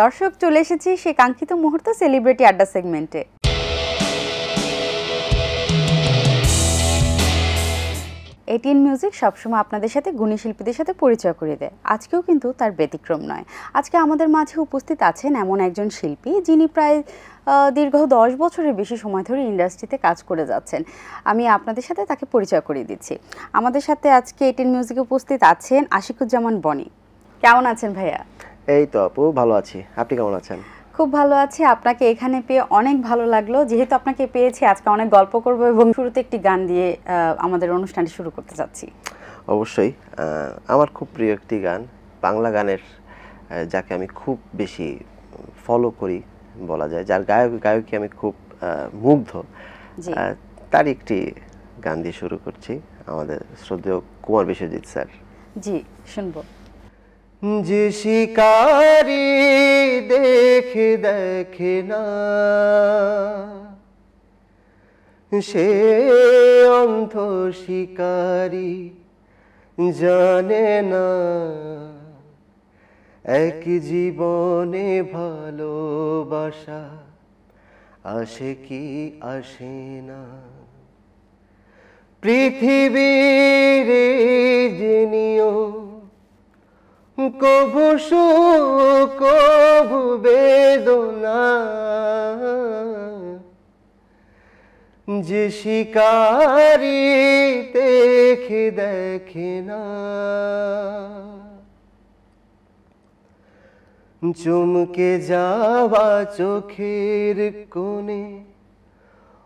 দর্শক চলে এসেছি সেই কাঙ্ক্ষিত মুহূর্ত সেলিব্রিটি আড্ডা সেগমেন্টে। এটিএন মিউজিক সবসময় আপনাদের সাথে গুণী শিল্পীদের সাথে পরিচয় করিয়ে দেয়। আজকেও কিন্তু তার ব্যতিক্রম নয়। আজকে আমাদের মাঝে উপস্থিত আছেন এমন একজন শিল্পী যিনি প্রায় দীর্ঘ 10 বছরের বেশি সময় ধরে ইন্ডাস্ট্রিতে কাজ করে যাচ্ছেন। আমি আপনাদের সাথে তাকে পরিচয় করিয়ে দিচ্ছি। আমাদের সাথে আজকে এটিএন মিউজিকে উপস্থিত আছেন আশিকুজ্জামান বনি। কেমন আছেন ভাইয়া? এই তো আপু, ভালো আছি। আপনি কেমন আছেন? খুব ভালো আছি। আপনাকে এখানে পেয়ে অনেক ভালো লাগলো। যেহেতু আপনাকে পেয়েছি, আজকে অনেক গল্প করব এবং শুরুতে একটি গান দিয়ে আমাদের অনুষ্ঠানটি শুরু করতে যাচ্ছি। অবশ্যই। আমার খুব প্রিয় একটি গান, বাংলা গানের, যাকে আমি খুব বেশি ফলো করি বলা যায়, যার গায়কী আমি খুব মুগ্ধ, তার একটি গান দিয়ে শুরু করছি। আমাদের শ্রদ্ধেয় কুমার বিশ্বজিৎ স্যার। জি, শুনবো। যে শিকারি দেখে দেখে না, সে অন্ধ শিকারি জানে না, এক জীবনে ভালোবাসা আসে কি আসে না। পৃথিবীর যে নিয়ম, কভু সুখ কভু বেদনা, যে শিকারি দেখে দেখে না, চমকে যাওয়া চোখের কোণে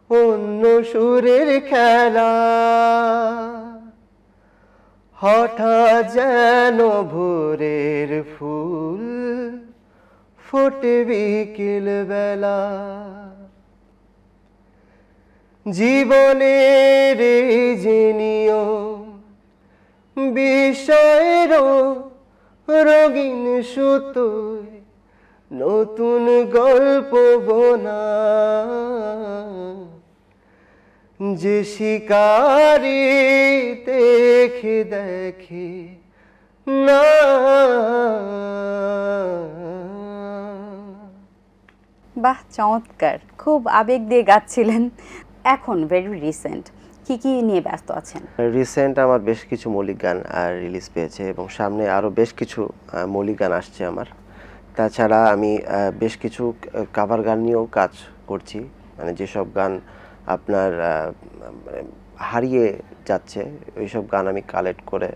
অন্য সুরের খেলা, হঠাৎ যেন ভোরের ফুল ফোটে বিকেল বেলা। জীবনের যে নিয়ম, বিষয়ের রঙিন সুতোয় নতুন গল্প বোনা, যে শিকারি দেখে দেখে না। বাহ, চমৎকার! খুব আবেগ দিয়ে গাচ্ছিলেন। এখন ভেরি রিসেন্ট কি কি নিয়ে ব্যস্ত আছেন? রিসেন্ট আমার বেশ কিছু মৌলিক গান রিলিজ পেয়েছে এবং সামনে আরও বেশ কিছু মৌলিক গান আসছে আমার। তাছাড়া আমি বেশ কিছু কাভার গান নিয়েও কাজ করছি, মানে যেসব গান আপনার হারিয়ে যাচ্ছে ওইসব গান আমি কালেক্ট করে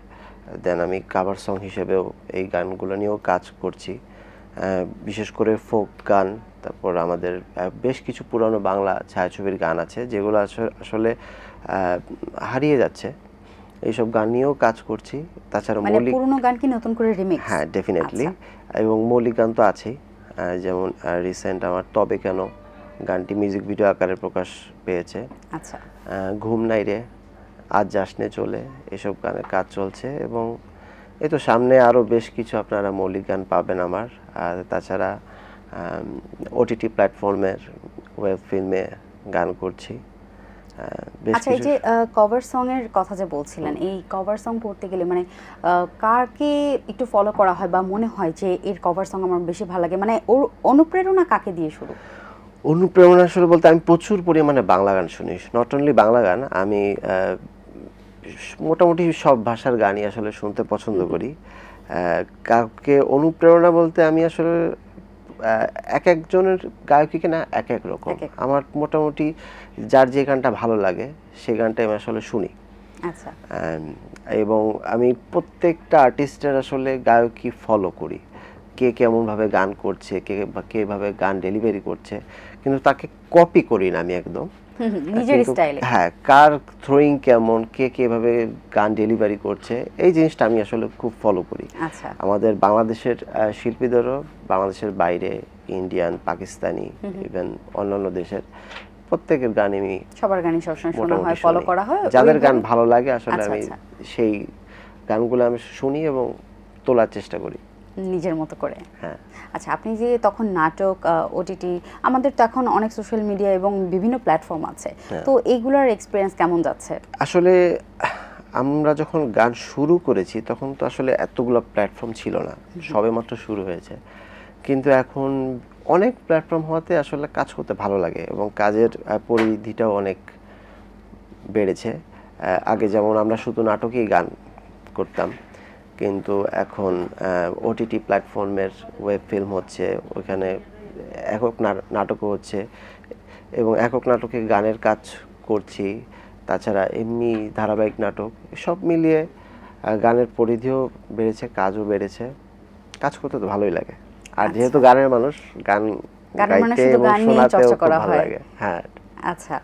দেন আমি কাভার সং হিসেবেও এই গানগুলো নিয়েও কাজ করছি। বিশেষ করে ফোক গান, তারপর আমাদের বেশ কিছু পুরানো বাংলা ছায়াছবির গান আছে যেগুলো আসলে হারিয়ে যাচ্ছে, এইসব গান নিয়েও কাজ করছি। তাছাড়া মৌলিক পুরনো গান কি নতুন করে রিমিক্স? হ্যাঁ, ডেফিনেটলি। এবং মৌলিক গান তো আছেই, যেমন রিসেন্ট আমার তবে কেন গানটি মিউজিক ভিডিও আকারে প্রকাশ পেয়েছে। আচ্ছা, ঘুম নাই রে, আজ যাসনে চলে, এসব গানের কাজ চলছে এবং এই তো সামনে আরও বেশ কিছু আপনারা মৌলিক গান পাবেন আমার। আর তাছাড়া ওটিটি প্ল্যাটফর্মের ওয়েব ফিল্মে গান করছি। আচ্ছা, এই যে কভার সং এর কথা যে বলছিলেন, এই কভার সং করতে গেলে মানে কাকে একটু ফলো করা হয় বা মনে হয় যে এর কভার সং আমার বেশি ভালো লাগে, মানে ওর অনুপ্রেরণা কাকে দিয়ে শুরু? অনুপ্রেরণা শুরু বলতে আমি প্রচুর পরিমাণে বাংলা গান শুনি। নট অনলি বাংলা গান, আমি মোটামুটি সব ভাষার গানই আসলে শুনতে পছন্দ করি। কাউকে অনুপ্রেরণা বলতে আমি আসলে এক একজনের গায়কীকে না এক এক রকম। আমার মোটামুটি যার যে গানটা ভালো লাগে সেই গানটা আমি আসলে শুনি। আচ্ছা, এবং আমি প্রত্যেকটা আর্টিস্টের আসলে গায়কী ফলো করি, কে কেমনভাবে গান করছে, কেভাবে গান ডেলিভারি করছে, কিন্তু তাকে কপি করি না আমি একদম নিজের স্টাইলে। হ্যাঁ, কার থ্রোয়িং কেমন, কে কিভাবে গান ডেলিভারি করছে, এই জিনিসটা আমি আসলে খুব ফলো করি। আচ্ছা, আমাদের বাংলাদেশের শিল্পীদেরও বাংলাদেশের বাইরে, ইন্ডিয়ান, পাকিস্তানি, ইভেন অন্যান্য দেশের প্রত্যেকের গান আমি সবার গানই সবসময় শোনা হয়, ফলো করা হয়। যাদের গান ভালো লাগে আসলে আমি সেই গানগুলো আমি শুনি এবং তোলার চেষ্টা করি নিজের মতো করে। হ্যাঁ। আচ্ছা, আপনি যে তখন নাটক, ওটিটি, আমাদের তো এখন অনেক সোশ্যাল মিডিয়া এবং বিভিন্ন প্ল্যাটফর্ম আছে, তো এইগুলোর এক্সপেরিয়েন্স কেমন যাচ্ছে? আসলে আমরা যখন গান শুরু করেছি তখন তো আসলে এতগুলো প্ল্যাটফর্ম ছিল না, সবেমাত্র শুরু হয়েছে। কিন্তু এখন অনেক প্ল্যাটফর্ম হওয়াতে আসলে কাজ করতে ভালো লাগে এবং কাজের পরিধিটাও অনেক বেড়েছে। আগে যেমন আমরা শুধু নাটকেই গান করতাম, কিন্তু এখন ওটিটি প্ল্যাটফর্মের ওয়েব ফিল্ম হচ্ছে, ওইখানে একক নাটকও হচ্ছে এবং একক নাটকে গানের কাজ করছি। তাছাড়া এমনি ধারাবাহিক নাটক, সব মিলিয়ে গানের পরিধিও বেড়েছে, কাজও বেড়েছে। কাজ করতে তো ভালোই লাগে। আর যেহেতু গানের মানুষ, গান গাইতে এবং শোনাতেও খুব ভালো লাগে। হ্যাঁ। আচ্ছা,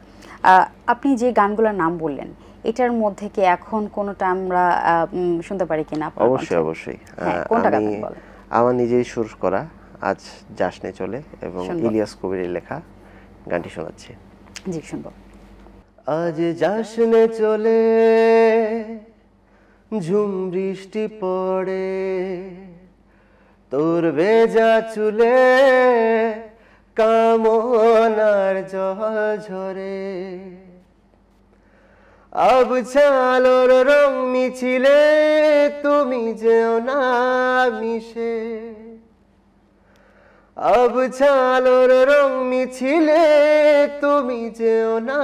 আপনি যে গানগুলোর নাম বললেন, এটার মধ্যে কি এখন কোনোটা আমরা শুনতে পারি কিনা? অবশ্যই অবশ্যই। কোনটা গাবেন বলেন? আমার নিজেই সুর করা আজ যাসনে চলে এবং ইলিয়াস কবিরের লেখা গানটি শোনাচ্ছি। জি, শুনবো। আজ যাসনে চলে ঝুম বৃষ্টি পড়ে, তোর ভেজা চুলে কামনার জল ঝরে, আবছালোর রং মিছিলে তুমি যেও না মিশে, আবছালোর রং মিছিলে তুমি যেও না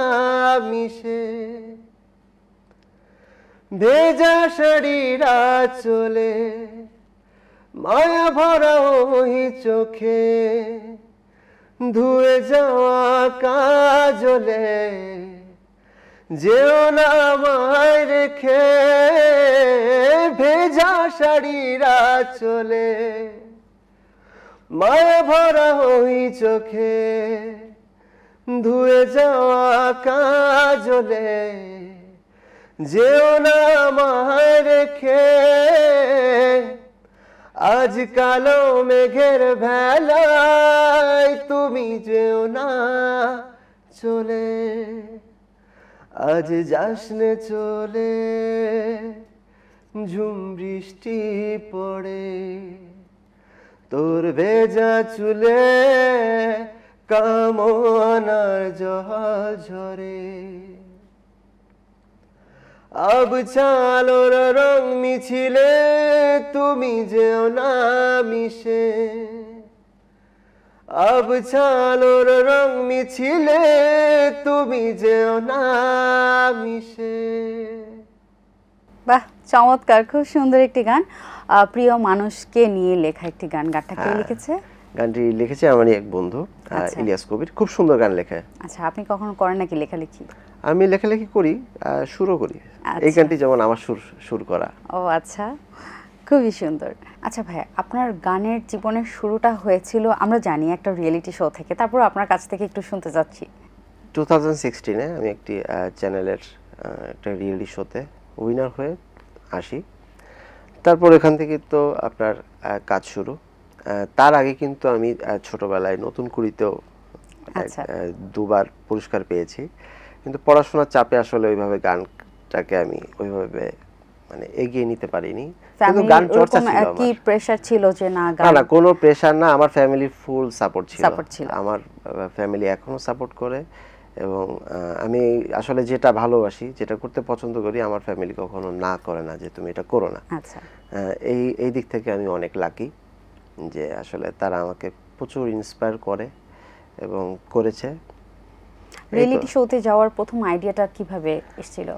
মিশে, ভেজা শাড়িরা চলে মায়া ভরা ওই চোখে, ধুয়ে যাওয়া কাজলে যেও না আমায় রেখে, ভেজা শাড়িরা চলে মায়া ভরা ওই চোখে, ধুয়ে যাওয়া কাজলে যেও না আমায় রেখে, আজ কালো মেঘের ভেলায় তুমি যেও না চলে, আজ যাসনে চলে ঝুম বৃষ্টি পড়ে, তোর ভেজা চুলে কামনার জল ঝরে, আবছালোর রং মিছিলে তুমি যেও না মিশে, আবছালোর রং মিছিলে তুমি যেও না মিশে। বাহ, চমৎকার, খুব সুন্দর একটি গান। প্রিয় মানুষকে নিয়ে লেখা একটি গান। গানটা কে লিখেছে? গানটি লিখেছে আমারই এক বন্ধু, ইলিয়াস কবির। খুব সুন্দর গান লেখে। আচ্ছা, আপনি কখনো করেন নাকি লেখালেখি? আমি লেখালেখি করি, সুরও করি। এই গানটি যেমন আমার সুর করা। ও আচ্ছা, খুবই সুন্দর। আচ্ছা ভাই, আপনার গানের জীবনের শুরুটা হয়েছিল আমরা জানি একটা রিয়েলিটি শো থেকে, তারপর আপনার কাছ থেকে একটু শুনতে চাচ্ছি। 2016-এ আমি একটি চ্যানেলের একটা রিয়েলিটি শোতে উইনার হয়ে আসি। তারপর এখান থেকে তো আপনার কাজ শুরু। তার আগে কিন্তু আমি ছোটবেলায় নতুন কুড়িতেও দুবার পুরস্কার পেয়েছি, কিন্তু পড়াশোনার চাপে আসলে ওইভাবে গানটাকে আমি ওইভাবে মানে এগিয়ে নিতে পারিনি। কিন্তু গান চর্চা ছিল আমার। কি প্রেসার ছিল যে না গান? না, কোনো প্রেসার না, আমার ফ্যামিলির ফুল সাপোর্ট ছিল। আমার ফ্যামিলি এখনো সাপোর্ট করে এবং আমি আসলে যেটা ভালোবাসি, যেটা করতে পছন্দ করি, আমার ফ্যামিলি কখনো না করে না যে তুমি এটা করো না। আচ্ছা, এই দিক থেকে আমি অনেক লাকি যে আসলে তারা আমাকে প্রচুর ইন্সপায়ার করে এবং করেছে। রিয়েলিটি শোতে যাওয়ার প্রথম আইডিয়াটা কিভাবে এসেছিল?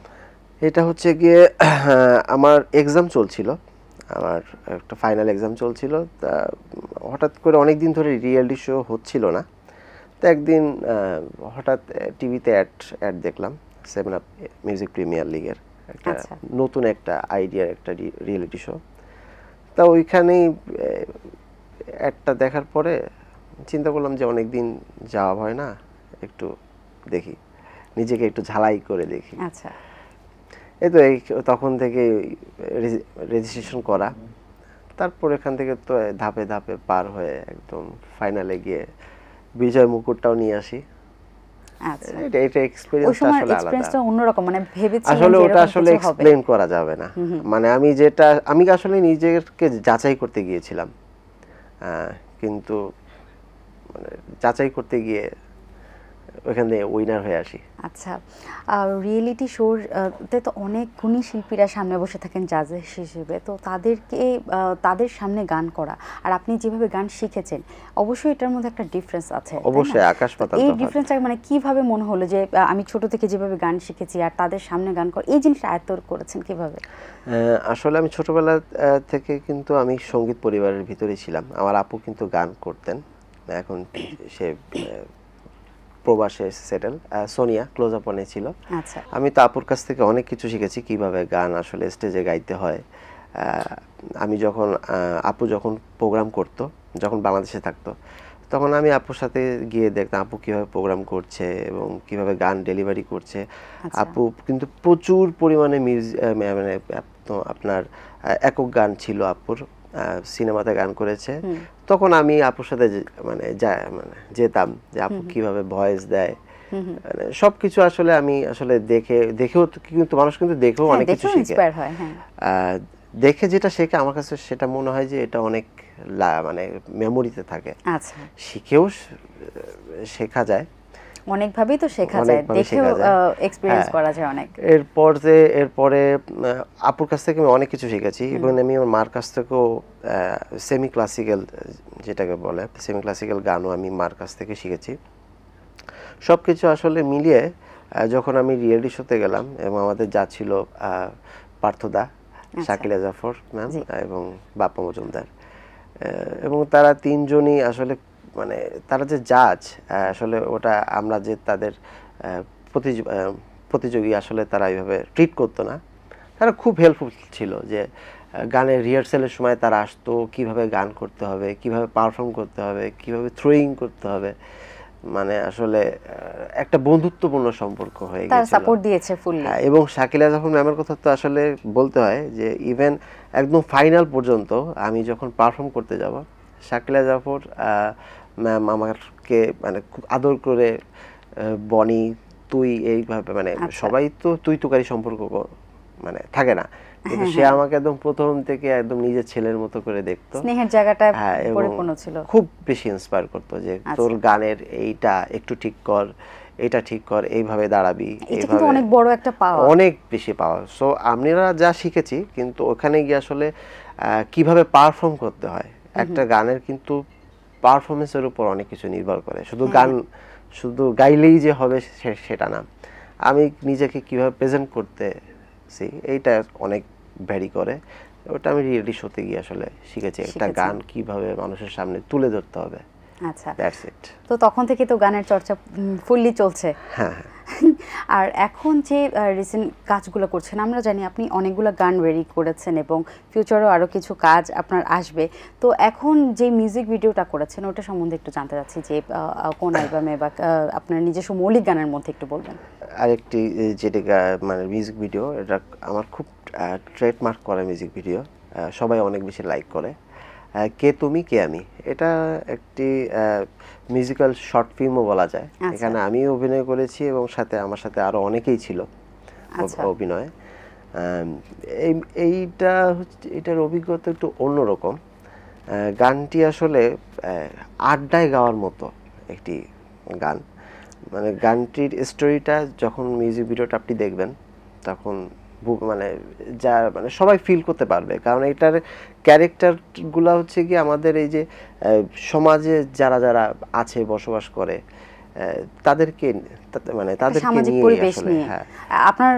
এটা হচ্ছে গিয়ে আমার এক্সাম চলছিল, আমার একটা ফাইনাল এক্সাম চলছিল। তা হঠাৎ করে অনেক দিন ধরে রিয়েলিটি শো হচ্ছিল না। তো একদিন হঠাৎ টিভিতে অ্যাড দেখলাম 7up মিউজিক প্রিমিয়ার লিগের একটা নতুন একটা আইডিয়ার একটা রিয়েলিটি শো। তা ওইখানেই অ্যাডটা দেখার পরে চিন্তা করলাম যে অনেক দিন যাওয়া হয় না, একটু দেখি, নিজেকে একটু ঝালাই করে দেখি। আচ্ছা, এই তো তখন থেকে রেজিস্ট্রেশন করা। তারপর এখান থেকে তো ধাপে ধাপে পার হয়ে একদম ফাইনালে গিয়ে বিজয় মুকুটটাও নিয়ে আসি। আচ্ছা, এটা এক্সপেরিয়েন্সটা আসলে আলাদা, অন্যরকম। মানে ভেবেছিলাম আসলে ওটা আসলে এক্সপ্লেইন করা যাবে না। মানে আমি আসলে নিজেকে যাচাই করতে গিয়েছিলাম, কিন্তু মানে যাচাই করতে গিয়ে ওখান থেকে উইনার হয়ে আসি। আচ্ছা, রিয়েলিটি শোর তে তো অনেক গুণী শিল্পীরা সামনে বসে থাকেন জাজ হিসেবে, তো তাদেরকে তাদের সামনে গান করা আর আপনি যেভাবে গান শিখেছেন অবশ্যই এটার মধ্যে একটা ডিফারেন্স আছে, তাই না? অবশ্যই আকাশ পাতাল এই তফাৎ। ডিফারেন্সটা মানে কিভাবে মনে হলো যে আমি ছোট থেকে যেভাবে গান শিখেছি আর তাদের সামনে গান করা, এই জিনিসটা আয়ত্ত করেছেন কিভাবে? আসলে আমি ছোটবেলা থেকে কিন্তু আমি সঙ্গীত পরিবারের ভিতরেই ছিলাম। আমার আপু কিন্তু গান করতেন, এখন সে প্রবাসে সেটেল। সোনিয়া ক্লোজ আপ অনে ছিল। আচ্ছা, আমি তো আপুর কাছ থেকে অনেক কিছু শিখেছি, কিভাবে গান আসলে স্টেজে গাইতে হয়। আমি যখন আপু যখন প্রোগ্রাম করতো, যখন বাংলাদেশে থাকতো, তখন আমি আপুর সাথে গিয়ে দেখতাম আপু কিভাবে প্রোগ্রাম করছে এবং কিভাবে গান ডেলিভারি করছে। আপু কিন্তু প্রচুর পরিমাণে মানে আপনার একক গান ছিল আপুর, সিনেমাতে গান করেছে। তখন আমি আপুর সাথে মানে যেতাম যে আপু কিভাবে ভয়েস দেয়, মানে সবকিছু আসলে আমি আসলে দেখেও কিন্তু মানুষ কিন্তু দেখেও অনেক কিছু শিখে। দেখে যেটা শেখে আমার কাছে সেটা মনে হয় যে এটা অনেক মানে মেমোরিতে থাকে। আচ্ছা, শিখেও শেখা যায়, অনেকভাবেই তো শেখা যায়, দেখেও এক্সপেরিয়েন্স করা যায় অনেক। এরপরে আপুর কাছ থেকে আমি অনেক কিছু শিখেছি। ইভেন আমি আমার মার কাছ থেকেও সেমি ক্লাসিক্যাল, যেটাকে বলে সেমি ক্লাসিক্যাল গানও আমি মার কাছ থেকে শিখেছি। সব কিছু আসলে মিলিয়ে যখন আমি রিয়েলিটি শোতে গেলাম এবং আমাদের যা ছিল পার্থদা, শাকিলা জাফর ম্যাম এবং বাপ্পা মজুমদার, এবং তারা তিনজনই আসলে মানে তারা যে জাজ, আসলে ওটা আমরা যে তাদের প্রতিযোগী আসলে তারা এইভাবে ট্রিট করতো না। তারা খুব হেল্পফুল ছিল, যে গানের রিহার্সালের সময় তারা আসতো, কিভাবে গান করতে হবে, কিভাবে পারফর্ম করতে হবে, কিভাবে থ্রোয়িং করতে হবে, মানে আসলে একটা বন্ধুত্বপূর্ণ সম্পর্ক হয়ে গেছিল। তারা সাপোর্ট দিয়েছে ফুললি। এবং শাকিলা জাফর ম্যামের কথা তো আসলে বলতে হয় যে ইভেন একদম ফাইনাল পর্যন্ত আমি যখন পারফর্ম করতে যাব, শাকিলা জাফর ম্যাম আমাকে মানে খুব আদর করে বনি তুই এইভাবে, মানে সবাই তো তুই তুকারি সম্পর্ক মানে থাকে না, কিন্তু সে আমাকে একদম প্রথম থেকে একদম নিজের ছেলের মতো করে দেখতো, স্নেহের জায়গাটা পরিপূর্ণ ছিল, খুব বেশি ইন্সপায়ার করতো যে তোর গানের এইটা একটু ঠিক কর, এটা ঠিক কর, এইভাবে দাঁড়াবি, এইভাবে অনেক বড় একটা পাওয়া, অনেক বেশি পাওয়া। সো আমরা যা শিখেছি, কিন্তু ওখানে গিয়ে আসলে কিভাবে পারফর্ম করতে হয়, একটা গানের কিন্তু পারফরমেন্সের উপর অনেক কিছু নির্ভর করে। শুধু গাইলেই যে হবে সেটা না, আমি নিজেকে কিভাবে প্রেজেন্ট করতেছি এইটা অনেক ভ্যারি করে। ওটা আমি রিয়েলিটি শোতে গিয়ে আসলে শিখেছি, একটা গান কিভাবে মানুষের সামনে তুলে ধরতে হবে। আচ্ছা, দ্যাটস ইট। তো তখন থেকে তো গানের চর্চা ফুললি চলছে। হ্যাঁ, আর এখন যে রিসেন্ট কাজগুলো করছেন, আমরা জানি আপনি অনেকগুলো গান রেডি করেছেন এবং ফিউচারও আরও কিছু কাজ আপনার আসবে। তো এখন যে মিউজিক ভিডিওটা করেছেন ওটা সম্বন্ধে একটু জানতে চাচ্ছি, যে কোন অ্যালবামে বা আপনার নিজস্ব মৌলিক গানের মধ্যে একটু বলবেন। আরেকটি যেটা মানে মিউজিক ভিডিও, এটা আমার খুব ট্রেডমার্ক করা মিউজিক ভিডিও, সবাই অনেক বেশি লাইক করে, কে তুমি কে আমি। এটা একটি মিউজিক্যাল শর্ট ফিল্মও বলা যায়। এখানে আমি অভিনয় করেছি এবং আমার সাথে আরো অনেকেই ছিল অভিনয়। এটার অভিজ্ঞতা একটু অন্যরকম। গানটি আসলে আড্ডায় গাওয়ার মতো একটি গান। মানে গানটির স্টোরিটা যখন মিউজিক ভিডিওটা আপনি দেখবেন তখন মানে সবাই ফিল করতে পারবে, কারণ এটার ক্যারেক্টারগুলো হচ্ছে কি আমাদের এই যে সমাজে যারা যারা আছে বসবাস করে তাদেরকে নিয়ে আসলে। হ্যাঁ, আপনার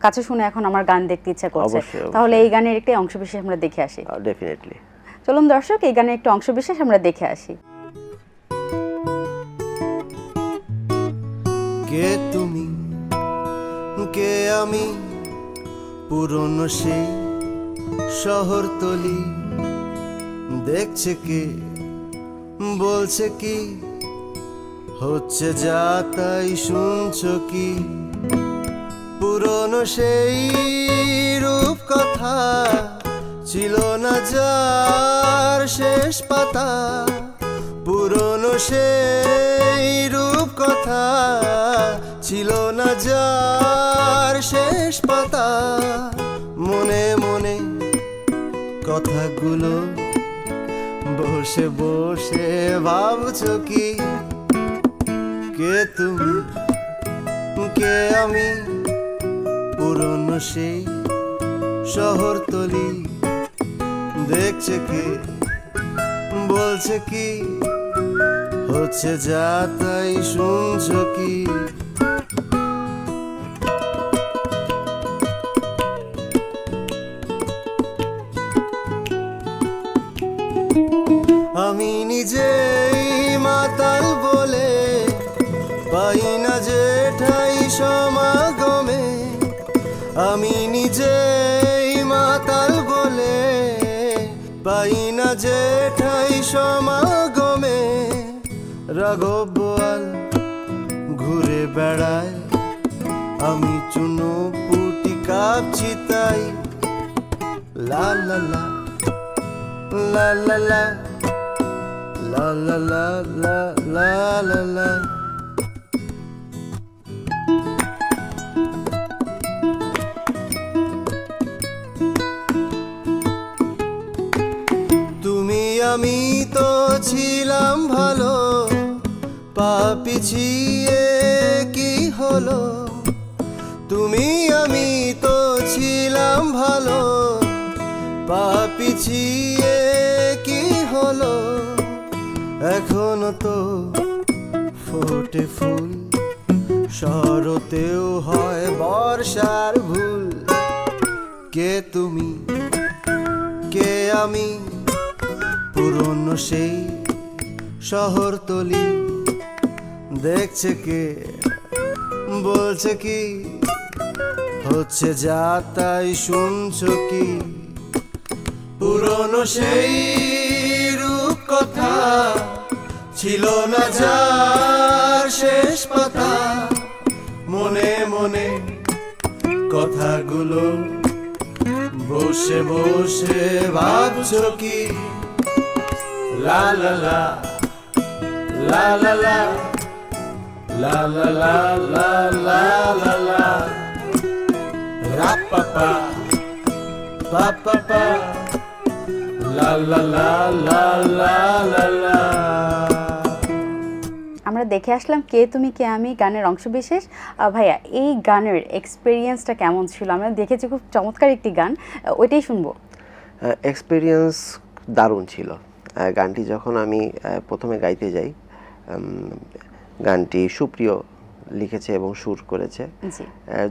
কাছে শুনে এখন আমার গান দেখতে ইচ্ছা করছে, তাহলে এই গানের একটা অংশবিশেষ আমরা দেখে আসি। ডেফিনেটলি, চলুন দর্শক, এই গানের একটা অংশবিশেষ আমরা দেখে আসি। কে তুমি কে আমি, পুরনো সেই শহরতলি, দেখছে কে বলছে কি, হচ্ছে যা তাই শুনছো কি, পুরনো সেই রূপ কথা ছিল না যার শেষ পাতা, পুরনো সেই রূপ কথা ছিল না যার শেষ পাতা, মনে মনে কথাগুলো বসে বসে ভাবছো কি, কে তুমি কে আমি পুরনো সেই শহরতলি দেখছে কে বলছে কি হচ্ছে যা তাই শুনছো কি আমি নিজেই মাতাল বলে পাই না যে ঠাই সমাগমে আমি নিজেই মাতাল বলে পাই না যে ঠাই সমাগমে রাঘব বোয়াল ঘুরে বেড়ায় আমি চুনো পুটি কাঁপছি তাই লা লা লা লা লা লা la la la la la la la তুমি আমি তো ছিলাম ভালো পা পিছিয়ে কি হলো তুমি আমি তো ছিলাম ভালো পা পিছিয়ে কি হলো এখনো তো ফোটে ফুল শরতেও হয় বর্ষার ভুল কে তুমি কে আমি পুরনো সেই শহরতলি দেখছে কে বলছে কি হচ্ছে যা তাই শুনছো কি পুরনো সেই রূপ কথা ছিল না যার শেষ পাতা মনে মনে কথাগুলো বসে বসে ভাবছো কি লা লা লা লা লা লা লা লা লা লা লা লা লা রা পা পা পা পা পা লা লা লা লা লা লা লা আমরা দেখে আসলাম কে তুমি কে আমি গানের অংশবিশেষ। ভাইয়া এই গানের এক্সপেরিয়েন্সটা কেমন ছিল? আমরা দেখেছি খুব চমৎকার একটি গান, ওইটাই শুনবো। এক্সপেরিয়েন্স দারুণ ছিল। গানটি যখন আমি প্রথমে গাইতে যাই, গানটি সুপ্রিয় লিখেছে এবং সুর করেছে।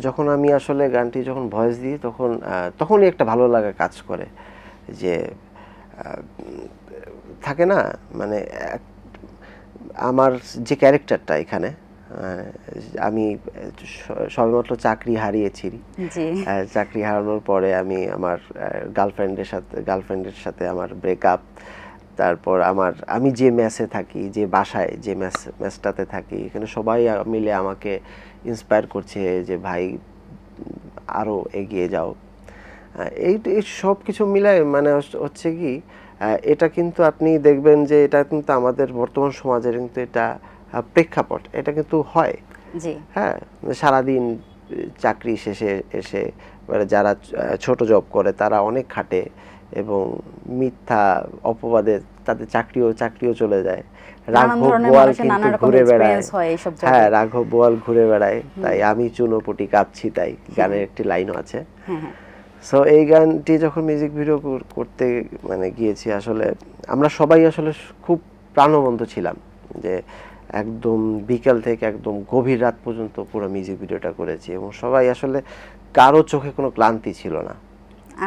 যখন আমি আসলে গানটি যখন ভয়েস দিই তখনই একটা ভালো লাগা কাজ করে, যে থাকে না মানে আমার যে ক্যারেক্টারটা এখানে, আমি সবেমাত্র চাকরি হারিয়েছি। চাকরি হারানোর পরে আমি আমার গার্লফ্রেন্ডের সাথে আমার ব্রেকআপ, তারপর আমি যে মেসে থাকি, যে বাসায় যে মেসটাতে থাকি, এখানে সবাই মিলে আমাকে ইন্সপায়ার করছে যে ভাই আরও এগিয়ে যাও। এই সব কিছু মিলায় মানে হচ্ছে কি, এটা কিন্তু আপনি দেখবেন যে এটা কিন্তু আমাদের বর্তমান সমাজের কিন্তু এটা প্রেক্ষাপট, এটা কিন্তু হয়। হ্যাঁ, সারাদিন চাকরি শেষে এসে যারা ছোট জব করে তারা অনেক খাটে এবং মিথ্যা অপবাদে তাদের চাকরিও চলে যায়। রাঘব বোয়াল কিন্তু ঘুরে বেড়ায়, হ্যাঁ রাঘব বোয়াল ঘুরে বেড়ায়, তাই আমি চুনোপুটি কাঁপছি তাই গানের একটি লাইনও আছে। সো এই গানটি যখন মিউজিক ভিডিও করতে মানে গিয়েছি, আসলে আমরা সবাই আসলে খুব প্রাণবন্ত ছিলাম, যে একদম বিকেল থেকে একদম গভীর রাত পর্যন্ত পুরো মিউজিক ভিডিওটা করেছি এবং সবাই আসলে কারো চোখে কোনো ক্লান্তি ছিল না।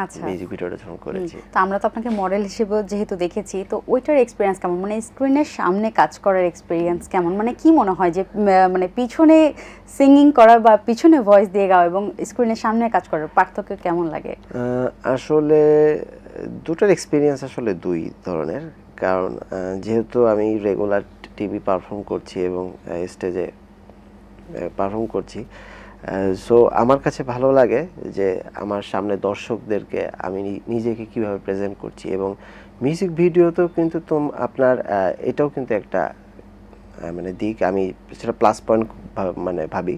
আচ্ছা, মিউজিক ভিডিওটা যখন করেছি, তো আমরা তো আপনাকে মডেল হিসেবে যেহেতু দেখেছি, তো ওইটার এক্সপিরিয়েন্স কেমন, মানে স্ক্রিনের সামনে কাজ করার এক্সপিরিয়েন্স কেমন? মানে কি মনে হয় যে মানে পিছনে সিঙ্গিং করা বা পিছনে ভয়েস দিয়ে গাওয়া এবং স্ক্রিনের সামনে কাজ করার পার্থক্য কেমন লাগে? আসলে দুটোর এক্সপিরিয়েন্স আসলে দুই ধরনের, কারণ যেহেতু আমি রেগুলার টিভি পারফর্ম করছি এবং স্টেজে পারফর্ম করছি, সো আমার কাছে ভালো লাগে যে আমার সামনে দর্শকদেরকে আমি নিজেকে কিভাবে প্রেজেন্ট করছি। এবং মিউজিক ভিডিওতেও কিন্তু আপনার এটাও কিন্তু একটা মানে দিক, আমি সেটা প্লাস পয়েন্ট মানে ভাবি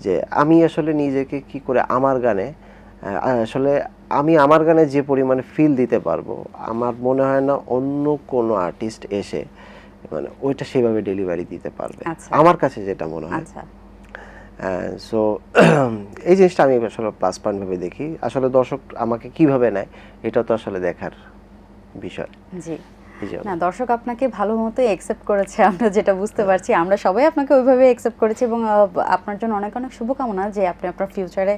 যে আমি আসলে নিজেকে কি করে আমার গানে আসলে আমার গানে যে পরিমাণে ফিল দিতে পারবো, আমার মনে হয় না অন্য কোনো আর্টিস্ট এসে মানে ওইটা সেভাবে ডেলিভারি দিতে পারবে, আচ্ছা। আমার কাছে যেটা মনে হয়। আচ্ছা সো এই জিনিসটা আমি আসলে প্লাস পয়েন্ট ভাবে দেখি। আসলে দর্শক আমাকে কিভাবে নেয় এটা তো আসলে দেখার বিষয়। জি। এই যে না, দর্শক আপনাকে ভালো মতোই অ্যাকসেপ্ট করেছে, আমরা যেটা বুঝতে পারছি। আমরা সবাই আপনাকে ওইভাবে অ্যাকসেপ্ট করেছি এবং আপনার জন্য অনেক অনেক শুভকামনা যে আপনি আপনার ফিউচারে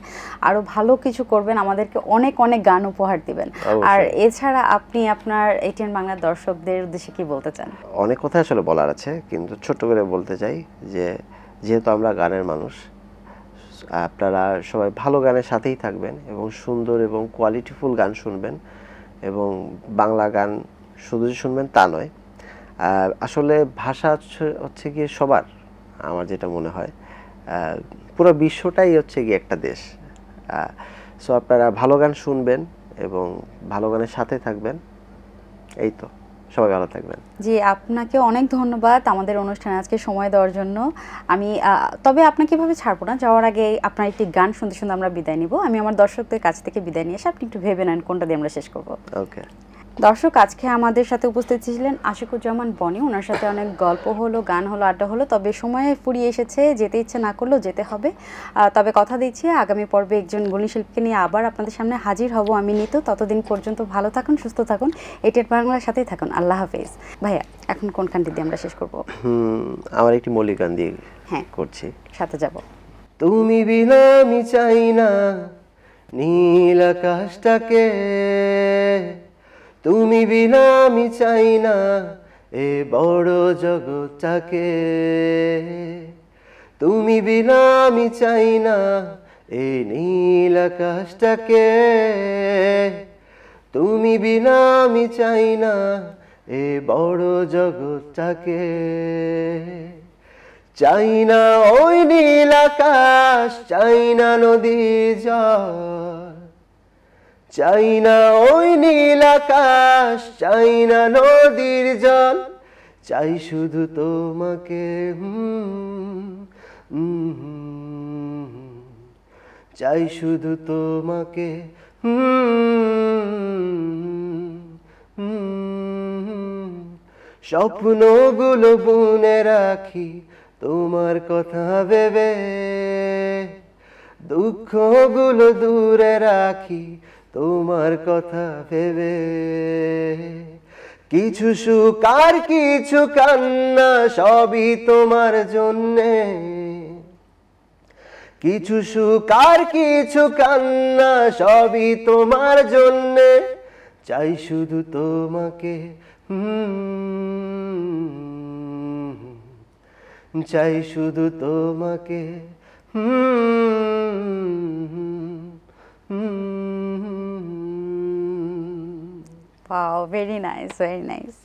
আরো ভালো কিছু করবেন, আমাদেরকে অনেক অনেক গান উপহার দিবেন। আর অবশ্যই। এছাড়া আপনি আপনার এটিএন বাংলার দর্শকদের উদ্দেশ্যে কি বলতে চান? অনেক কথা আসলে বলার আছে, কিন্তু ছোট্ট করে বলতে চাই যে যেহেতু আমরা গানের মানুষ, আপনারা সবাই ভালো গানের সাথেই থাকবেন এবং সুন্দর এবং কোয়ালিটিফুল গান শুনবেন। এবং বাংলা গান শুধু যে শুনবেন তা নয়, আসলে ভাষা হচ্ছে গিয়ে সবার, আমার যেটা মনে হয় পুরো বিশ্বটাই হচ্ছে গিয়ে একটা দেশ। সো আপনারা ভালো গান শুনবেন এবং ভালো গানের সাথে থাকবেন। এই তো, সবাই ভালো থাকবেন। জি, আপনাকে অনেক ধন্যবাদ আমাদের অনুষ্ঠানে আজকে সময় দেওয়ার জন্য। আমি তবে আপনাকে এভাবে ছাড়বো না, যাওয়ার আগে আপনার একটি গান শুনতে শুনতে আমরা বিদায় নিব। আমি আমার দর্শকদের কাছ থেকে বিদায় নিয়ে এসে আপনি একটু ভেবে নেন কোনটা দিয়ে আমরা শেষ করব। ওকে। দর্শক, আজকে আমাদের সাথে উপস্থিত ছিলেন আশিকুজ্জামান বনি। ওনার সাথে অনেক গল্প হলো, গান হলো, আড্ডা হলো। তবে সময় ফুরিয়ে এসেছে, যেতে ইচ্ছে না করলেও যেতে হবে। তবে কথা দিচ্ছি আগামী পর্বে একজন গুণী শিল্পীকে নিয়ে আবার আপনাদের সামনে হাজির হব আমি নিতু। ততদিন পর্যন্ত ভালো থাকুন, সুস্থ থাকুন, এটিএন বাংলার সাথেই থাকুন। আল্লাহ হাফেজ। ভাইয়া, এখন কোন গানটি দিয়ে আমরা শেষ করব? আমার একটি মৌলিক গান দিয়ে হ্যাঁ, করছি। সাথে যাব। তুমি বিনা আমি চাই না নীল আকাশটাকে, তুমি বিনা আমি চাই না এ বড় জগৎটাকে, তুমি বিনা আমি চাই না এই নীল আকাশটাকে, তুমি বিনা আমি চাই না এ বড় জগৎটাকে। চাই না ওই নীল আকাশ, চাই না নদীর জল, চাই না ওই নীল আকাশ, চাই না নদীর জল, চাই শুধু তোমাকে, চাই শুধু তোমাকে, স্বপ্নগুলো বুনে রাখি তোমার কথা ভেবে, দুঃখগুলো দূরে রাখি তোমার কথা ভেবে, কিছু সুখ আর কিছু কান্না সবই তোমার জন্যে, কিছু সুখ আর কিছু কান্না সবই তোমার জন্যে, চাই শুধু তোমাকে, চাই শুধু তোমাকে, Wow, very nice, very nice.